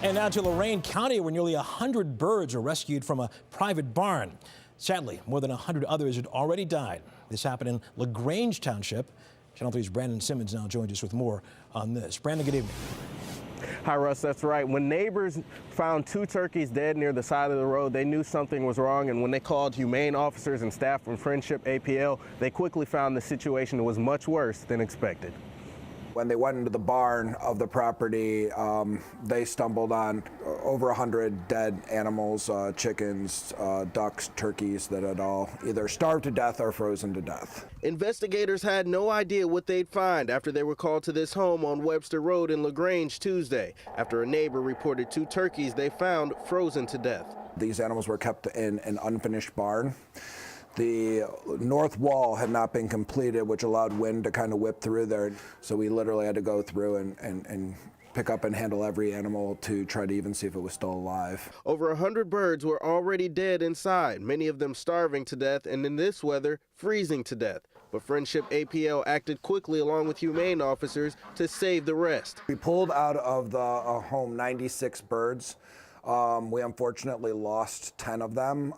And now to Lorain County, where nearly 100 birds were rescued from a private barn. Sadly, more than 100 others had already died. This happened in LaGrange Township. Channel 3's Brandon Simmons now joins us with more on this. Brandon, good evening. Hi, Russ. That's right. When neighbors found 2 turkeys dead near the side of the road, they knew something was wrong, and when they called humane officers and staff from Friendship APL, they quickly found the situation was much worse than expected. When they went into the barn of the property, they stumbled on over 100 dead animals, chickens, ducks, turkeys that had all either starved to death or frozen to death. Investigators had no idea what they'd find after they were called to this home on Webster Road in LaGrange Tuesday, after a neighbor reported 2 turkeys they found frozen to death. These animals were kept in an unfinished barn. The north wall had not been completed, which allowed wind to kind of whip through there. So we literally had to go through and pick up and handle every animal to try to even see if it was still alive. Over 100 birds were already dead inside, many of them starving to death, and in this weather, freezing to death. But Friendship APL acted quickly along with humane officers to save the rest. We pulled out of the home 96 birds. We unfortunately lost 10 of them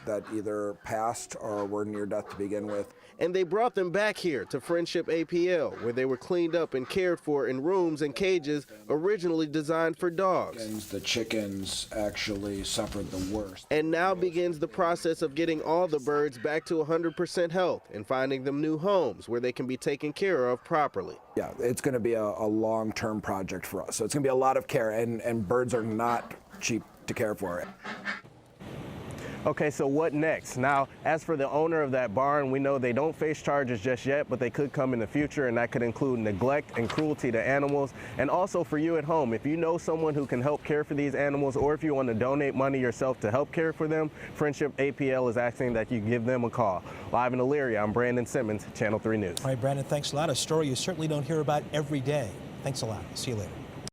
that either passed or were near death to begin with. And they brought them back here to Friendship APL, where they were cleaned up and cared for in rooms and cages originally designed for dogs. The chickens actually suffered the worst. And now begins the process of getting all the birds back to 100% health and finding them new homes where they can be taken care of properly. Yeah, it's going to be a long-term project for us. So it's going to be a lot of care, and birds are not cheap to care for. Okay, so what next? Now, as for the owner of that barn, we know they don't face charges just yet, but they could come in the future, and that could include neglect and cruelty to animals. And also for you at home, if you know someone who can help care for these animals, or if you want to donate money yourself to help care for them, Friendship APL is asking that you give them a call. Live in Elyria, I'm Brandon Simmons, Channel 3 News. All right, Brandon, thanks a lot. A story you certainly don't hear about every day. Thanks a lot. See you later.